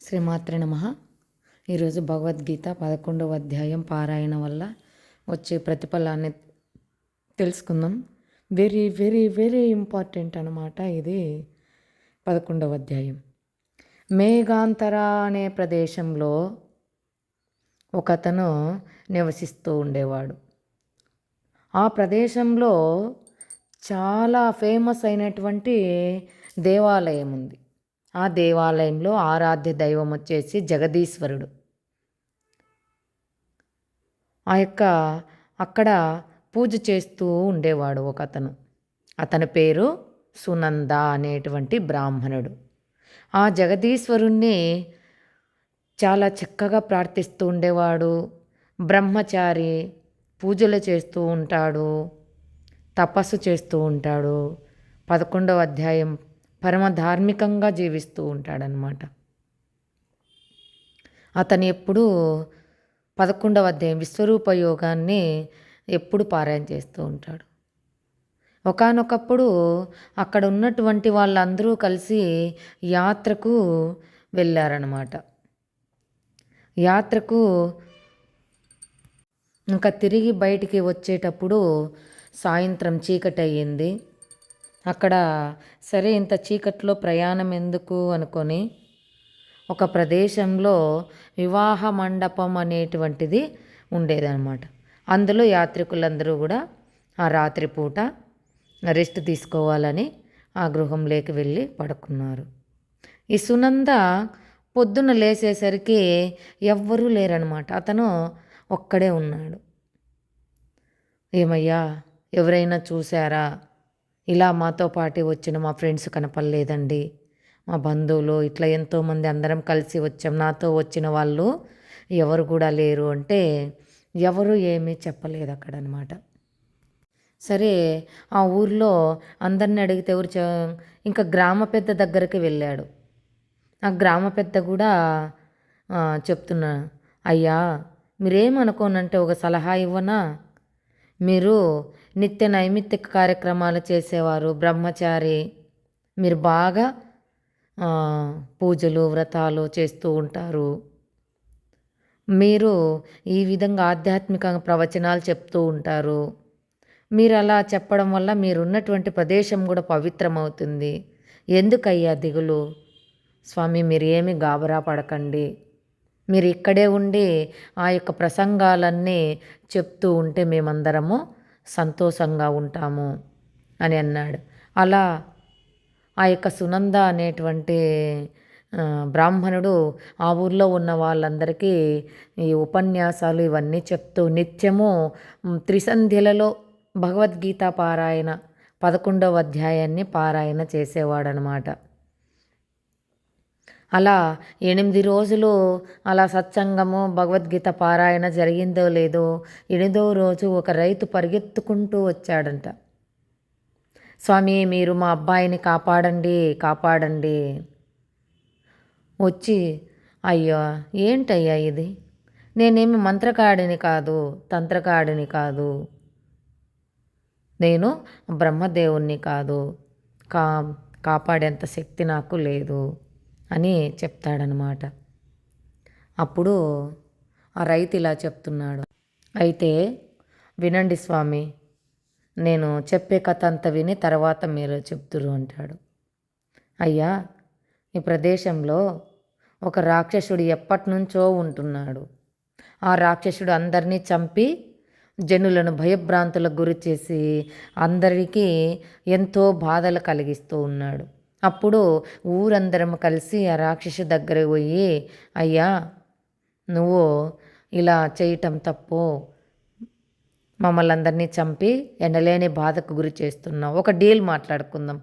శ్రీమాత్రే నమః. ఈరోజు భగవద్గీత 11వ అధ్యాయం పారాయణ వల్ల వచ్చే ప్రతిఫలాన్ని తెలుసుకుందాం. వెరీ వెరీ వెరీ ఇంపార్టెంట్ అన్నమాట. ఇది 11వ అధ్యాయం. మేఘాంతర అనే ప్రదేశంలో ఒకతను నివసిస్తూ ఉండేవాడు. ఆ ప్రదేశంలో చాలా ఫేమస్ అయినటువంటి దేవాలయం ఉంది. ఆ దేవాలయంలో ఆరాధ్య దైవం వచ్చేసి జగదీశ్వరుడు. అక్కడ పూజ చేస్తూ ఉండేవాడు ఒక అతను. అతని పేరు సునంద అనేటువంటి బ్రాహ్మణుడు. ఆ జగదీశ్వరుణ్ణి చాలా చక్కగా ప్రార్థిస్తూ ఉండేవాడు. బ్రహ్మచారి, పూజలు చేస్తూ ఉంటాడు, తపస్సు చేస్తూ ఉంటాడు. 11వ అధ్యాయం పరమ ధార్మికంగా జీవిస్తూ ఉంటాడనమాట. అతను ఎప్పుడూ 11వ అధ్యాయం విశ్వరూప యోగాన్ని ఎప్పుడు పారాయణ చేస్తూ ఉంటాడు. ఒకానొకప్పుడు అక్కడ ఉన్నటువంటి వాళ్ళందరూ కలిసి యాత్రకు వెళ్ళారనమాట. యాత్రకు ఇంకా తిరిగి బయటికి వచ్చేటప్పుడు సాయంత్రం చీకటి అయ్యింది. అక్కడ సరే ఇంత చీకట్లో ప్రయాణం ఎందుకు అనుకొని ఒక ప్రదేశంలో వివాహ మండపం అనేటువంటిది ఉండేదన్నమాట. అందులో యాత్రికులందరూ కూడా ఆ రాత్రిపూట రెస్ట్ తీసుకోవాలని ఆ గృహంలోకి వెళ్ళి పడుకున్నారు. ఈ సునంద పొద్దున్న లేచేసరికి ఎవ్వరూ లేరనమాట. అతను ఒక్కడే ఉన్నాడు. ఏమయ్యా, ఎవరైనా చూసారా? ఇలా మాతో పాటు వచ్చిన మా ఫ్రెండ్స్ కనపడలేదండి, మా బంధువులు ఇట్లా ఎంతోమంది అందరం కలిసి వచ్చాం, నాతో వచ్చిన వాళ్ళు ఎవరు కూడా లేరు అంటే ఎవరు ఏమీ చెప్పలేదు అక్కడ అనమాట. సరే, ఆ ఊర్లో అందరిని అడిగితే ఇంకా గ్రామ పెద్ద దగ్గరికి వెళ్ళాడు. ఆ గ్రామ పెద్ద కూడా చెప్తున్నా, అయ్యా మీరేమనుకోనంటే ఒక సలహా ఇవ్వనా? మీరు నిత్య నైమిత్తిక కార్యక్రమాలు చేసేవారు, బ్రహ్మచారి, మీరు బాగా పూజలు వ్రతాలు చేస్తూ ఉంటారు. మీరు ఈ విధంగా ఆధ్యాత్మిక ప్రవచనాలు చెప్తూ ఉంటారు. మీరు అలా చెప్పడం వల్ల మీరున్నటువంటి ప్రదేశం కూడా పవిత్రమవుతుంది. ఎందుకయ్యా దిగులు? స్వామి, మీరు ఏమి గాబరా పడకండి. మీరు ఇక్కడే ఉండి ఆ యొక్క ప్రసంగాలన్నీ చెప్తూ ఉంటే మేమందరము సంతోషంగా ఉంటాము అని అన్నాడు. అలా ఆ యొక్క సునంద అనేటువంటి బ్రాహ్మణుడు ఆ ఊర్లో ఉన్న వాళ్ళందరికీ ఈ ఉపన్యాసాలు ఇవన్నీ చెప్తూ నిత్యము త్రిసంధ్యలలో భగవద్గీత పారాయణ 11వ అధ్యాయాన్ని పారాయణ చేసేవాడనమాట. అలా 8 రోజులు అలా సత్సంగము భగవద్గీత పారాయణ జరిగిందో లేదో 8వ రోజు ఒక రైతు పరిగెత్తుకుంటూ వచ్చాడంట. స్వామి, మీరు మా అబ్బాయిని కాపాడండి కాపాడండి. వచ్చి, అయ్యో ఏంటయ్యా ఇది, నేనేమి మంత్రకాడిని కాదు, తంత్రకాడిని కాదు, నేను బ్రహ్మదేవుణ్ణి కాదు, కాపాడేంత శక్తి నాకు లేదు అని చెప్తాడనమాట. అప్పుడు ఆ రైతు ఇలా చెప్తున్నాడు, అయితే వినండి స్వామి, నేను చెప్పే కథ అంతా విని తర్వాత మీరు చెప్తురు అంటాడు. అయ్యా, ఈ ప్రదేశంలో ఒక రాక్షసుడు ఎప్పటి నుంచో ఉంటున్నాడు. ఆ రాక్షసుడు అందరినీ చంపి జనులను భయభ్రాంతులకు గురి చేసి అందరికీ ఎంతో బాధలు కలిగిస్తూ ఉన్నాడు. అప్పుడు ఊరందరం కలిసి ఆ రాక్షసు దగ్గరకు పోయి, అయ్యా నువ్వు ఇలా చేయటం తప్పు, మమ్మల్ని అందరినీ చంపి ఎండలేని బాధకు గురి చేస్తున్నావు. ఒక డీల్ మాట్లాడుకుందాం.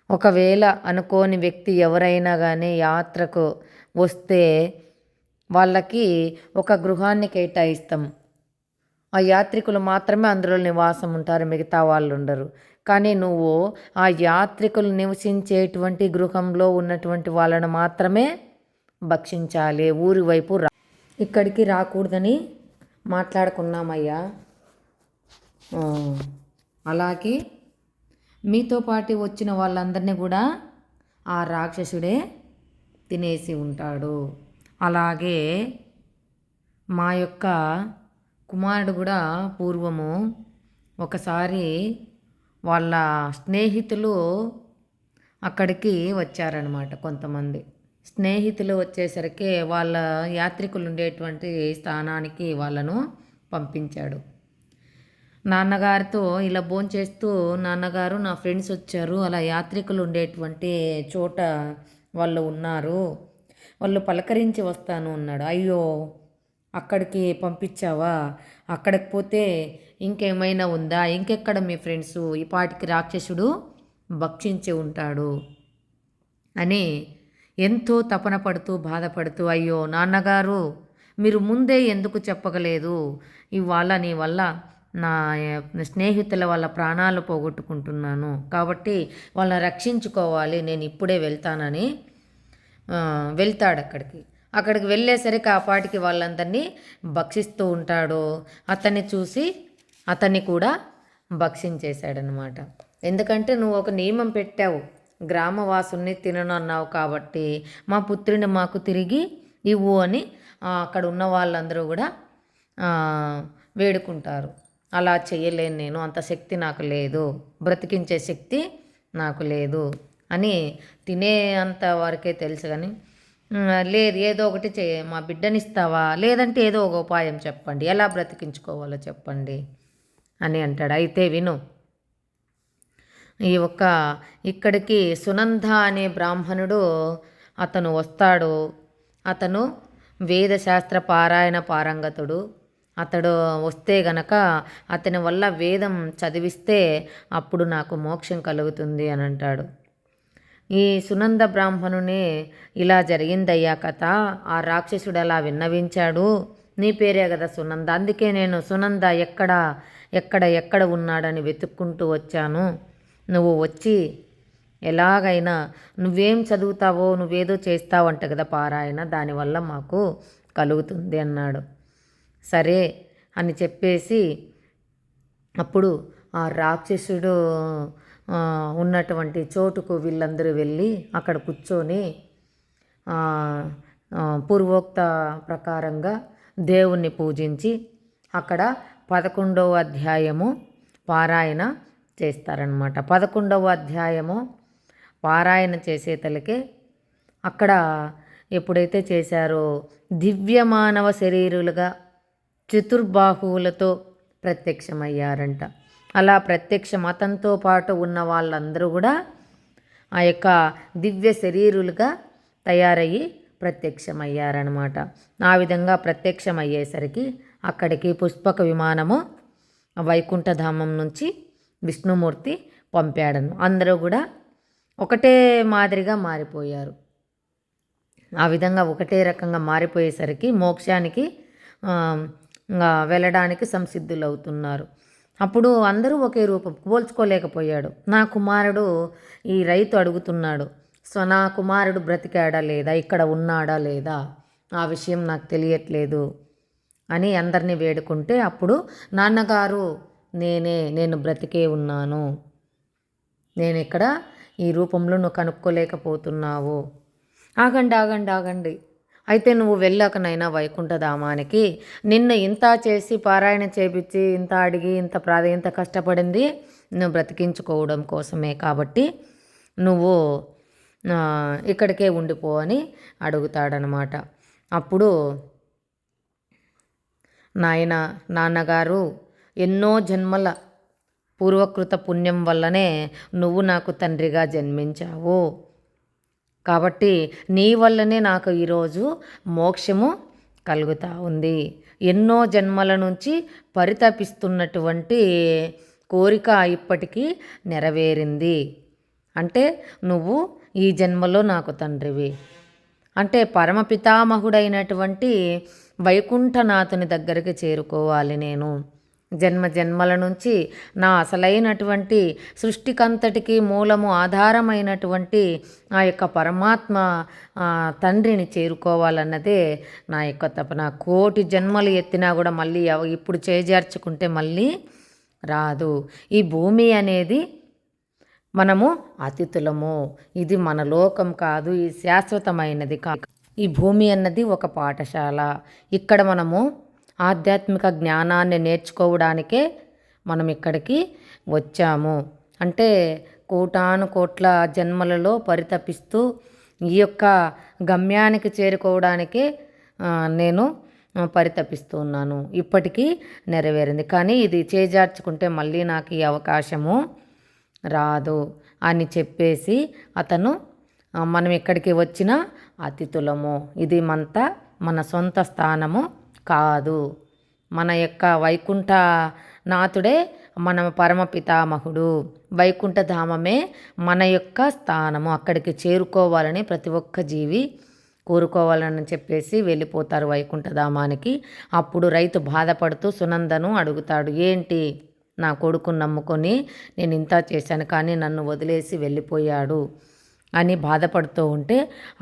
ఒకవేళ అనుకోని వ్యక్తి ఎవరైనా కానీ యాత్రకు వస్తే వాళ్ళకి ఒక గృహాన్ని కేటాయిస్తాం. ఆ యాత్రికులు మాత్రమే అందులో నివాసం ఉంటారు, మిగతా వాళ్ళు ఉండరు. కానీ నువ్వు ఆ యాత్రికులు నివసించేటువంటి గృహంలో ఉన్నటువంటి వాళ్ళను మాత్రమే భక్షించాలి, ఊరి వైపు ఇక్కడికి రాకూడదని మాట్లాడుకున్నామయ్యా. అలాగే మీతో పాటు వచ్చిన వాళ్ళందరినీ కూడా ఆ రాక్షసుడే తినేసి ఉంటాడు. అలాగే మా యొక్క కుమారుడు కూడా పూర్వము ఒకసారి వాళ్ళ స్నేహితులు అక్కడికి వచ్చారనమాట. కొంతమంది స్నేహితులు వచ్చేసరికి వాళ్ళ యాత్రికులు ఉండేటువంటి స్థానానికి వాళ్ళను పంపించాడు. నాన్నగారితో ఇలా భోంచేస్తూ, నాన్నగారు నా ఫ్రెండ్స్ వచ్చారు, అలా యాత్రికులు ఉండేటువంటి చోట వాళ్ళు ఉన్నారు, వాళ్ళు పలకరించి వస్తాను అన్నాడు. అయ్యో, అక్కడికి పంపించావా? అక్కడికి పోతే ఇంకేమైనా ఉందా? ఇంకెక్కడ మీ ఫ్రెండ్స్? ఈ పాటికి రాక్షసుడు భక్షించి ఉంటాడు అని ఎంతో తపన పడుతూ బాధపడుతూ, అయ్యో నాన్నగారు, మీరు ముందే ఎందుకు చెప్పగలేదు? ఇవాళ నీ వల్ల నా స్నేహితుల వాళ్ళ ప్రాణాలు పోగొట్టుకుంటున్నాను, కాబట్టి వాళ్ళని రక్షించుకోవాలి, నేను ఇప్పుడే వెళ్తానని వెళ్తాడు. అక్కడికి వెళ్ళేసరికి ఆ పాటికి వాళ్ళందరినీ భక్షిస్తూ ఉంటాడు. అతన్ని చూసి అతన్ని కూడా భక్షించేశాడనమాట. ఎందుకంటే నువ్వు ఒక నియమం పెట్టావు, గ్రామవాసుల్ని తినను అన్నావు, కాబట్టి మా పుత్రుని మాకు తిరిగి ఇవ్వు అని అక్కడ ఉన్న వాళ్ళందరూ కూడా వేడుకుంటారు. అలా చేయలేను, నేను అంత శక్తి నాకు లేదు, బ్రతికించే శక్తి నాకు లేదు అని తినే అంత వరకే తెలుసు. కానీ లేదు, ఏదో ఒకటి మా బిడ్డనిస్తావా, లేదంటే ఏదో ఒక ఉపాయం చెప్పండి, ఎలా బ్రతికించుకోవాలో చెప్పండి అని అంటాడు. అయితే విను, ఇక్కడికి సునంద అనే బ్రాహ్మణుడు అతను వస్తాడు. అతను వేదశాస్త్ర పారాయణ పారంగతుడు. అతడు వస్తే గనక అతని వల్ల వేదం చదివిస్తే అప్పుడు నాకు మోక్షం కలుగుతుంది అని అంటాడు. ఈ సునంద బ్రాహ్మణుని ఇలా జరిగిందయ్యా కథ, ఆ రాక్షసుడు అలా విన్నవించాడు, నీ పేరే కదా సునంద, అందుకే నేను సునంద ఎక్కడ ఉన్నాడని వెతుక్కుంటూ వచ్చాను. నువ్వు వచ్చి ఎలాగైనా నువ్వేం చదువుతావో, నువ్వేదో చేస్తావంట కదా పారాయణ, దానివల్ల మాకు కలుగుతుంది అన్నాడు. సరే అని చెప్పేసి అప్పుడు ఆ రాక్షసుడు ఉన్నటువంటి చోటుకు వీళ్ళందరూ వెళ్ళి అక్కడ కూర్చొని పూర్వోక్త ప్రకారంగా దేవుణ్ణి పూజించి అక్కడ 11వ అధ్యాయము పారాయణ చేస్తారనమాట. 11వ అధ్యాయము పారాయణ చేసేతలకే అక్కడ ఎప్పుడైతే చేశారో దివ్యమానవ శరీరులుగా చతుర్బాహువులతో ప్రత్యక్షమయ్యారంట. అలా ప్రత్యక్షం అతనితో పాటు ఉన్న వాళ్ళందరూ కూడా ఆ యొక్క దివ్య శరీరులుగా తయారయ్యి ప్రత్యక్షమయ్యారనమాట. ఆ విధంగా ప్రత్యక్షమయ్యేసరికి అక్కడికి పుష్పక విమానము వైకుంఠధామం నుంచి విష్ణుమూర్తి పంపాడను. అందరూ కూడా ఒకటే మాదిరిగా మారిపోయారు. ఆ విధంగా ఒకటే రకంగా మారిపోయేసరికి మోక్షానికి వెళ్ళడానికి సంసిద్ధులు అవుతున్నారు. అప్పుడు అందరూ ఒకే రూపం పోల్చుకోలేకపోయాడు. నా కుమారుడు, ఈ రైతు అడుగుతున్నాడు, సో నా కుమారుడు బ్రతికాడా లేదా, ఇక్కడ ఉన్నాడా లేదా, ఆ విషయం నాకు తెలియట్లేదు అని అందరినీ వేడుకుంటే అప్పుడు నాన్నగారు, నేను బ్రతికే ఉన్నాను, నేను ఇక్కడ ఈ రూపంలో నువ్వు కనుక్కోలేకపోతున్నావు. ఆగండి, అయితే నువ్వు వెళ్ళకనైనా వైకుంఠధామానికి, నిన్న ఇంత చేసి పారాయణ చేపించి ఇంత అడిగి ఇంత కష్టపడింది నువ్వు బ్రతికించుకోవడం కోసమే, కాబట్టి నువ్వు ఇక్కడికే ఉండిపో అని అడుగుతాడనమాట. అప్పుడు నాన్నగారు, ఎన్నో జన్మల పూర్వకృత పుణ్యం వల్లనే నువ్వు నాకు తండ్రిగా జన్మించావు, కాబట్టి నీ వల్లనే నాకు ఈరోజు మోక్షము కలుగుతూ ఉంది. ఎన్నో జన్మల నుంచి పరితపిస్తున్నటువంటి కోరిక ఇప్పటికీ నెరవేరింది. అంటే నువ్వు ఈ జన్మలో నాకు తండ్రివి, అంటే పరమపితామహుడైనటువంటి వైకుంఠనాథుని దగ్గరికి చేరుకోవాలి. నేను జన్మల నుంచి నా అసలైనటువంటి సృష్టికంతటికి మూలము ఆధారమైనటువంటి ఆ యొక్క పరమాత్మ తండ్రిని చేరుకోవాలన్నదే నా యొక్క తపన. కోటి జన్మలు ఎత్తినా కూడా మళ్ళీ ఇప్పుడు చేజార్చుకుంటే మళ్ళీ రాదు. ఈ భూమి అనేది మనము అతిథులము. ఇది మన లోకం కాదు, ఇది శాశ్వతమైనది కాదు. ఈ భూమి అన్నది ఒక పాఠశాల. ఇక్కడ మనము ఆధ్యాత్మిక జ్ఞానాన్ని నేర్చుకోవడానికే మనం ఇక్కడికి వచ్చాము. అంటే కోటాను కోట్ల జన్మలలో పరితపిస్తూ ఈ యొక్క గమ్యానికి చేరుకోవడానికే నేను పరితపిస్తూ ఉన్నాను. ఇప్పటికీ నెరవేరింది, కానీ ఇది చేజార్చుకుంటే మళ్ళీ నాకు ఈ అవకాశము రాదు అని చెప్పేసి అతను మనం ఇక్కడికి వచ్చిన అతిథులము, ఇది మన సొంత స్థానము కాదు. మన యొక్క వైకుంఠ నాథుడే మన పరమ పితామహుడు. వైకుంఠధామమే మన యొక్క స్థానము. అక్కడికి చేరుకోవాలని ప్రతి ఒక్క జీవి కోరుకోవాలని చెప్పేసి వెళ్ళిపోతారు వైకుంఠధామానికి. అప్పుడు రైతు బాధపడుతూ సునందను అడుగుతాడు, ఏంటి నా కొడుకుని నమ్ముకొని నేను ఇంత చేశాను, కానీ నన్ను వదిలేసి వెళ్ళిపోయాడు అని బాధపడుతూ ఉంటే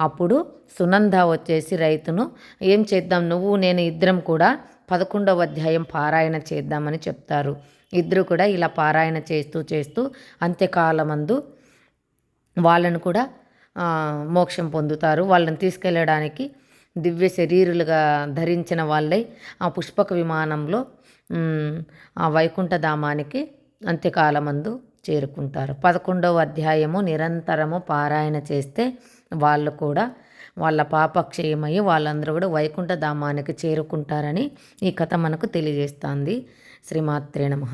అప్పుడు సునంద వచ్చేసి రైతును, ఏం చేద్దాం, నువ్వు నేను ఇద్దరం కూడా 11వ అధ్యాయం పారాయణ చేద్దామని చెప్తారు. ఇద్దరు కూడా ఇలా పారాయణ చేస్తూ చేస్తూ అంత్యకాలమందు వాళ్ళను కూడా మోక్షం పొందుతారు. వాళ్ళని తీసుకెళ్ళడానికి దివ్య శరీరులుగా ధరించిన వాళ్ళై ఆ పుష్పక విమానంలో ఆ వైకుంఠధామానికి అంత్యకాలమందు చేరుకుంటారు. 11వ అధ్యాయము నిరంతరము పారాయణ చేస్తే వాళ్ళు కూడా వాళ్ళ పాపక్షయమయ్యి వాళ్ళందరూ కూడా వైకుంఠధామానికి చేరుకుంటారని ఈ కథ మనకు తెలియజేస్తుంది. శ్రీమాత్రే నమః.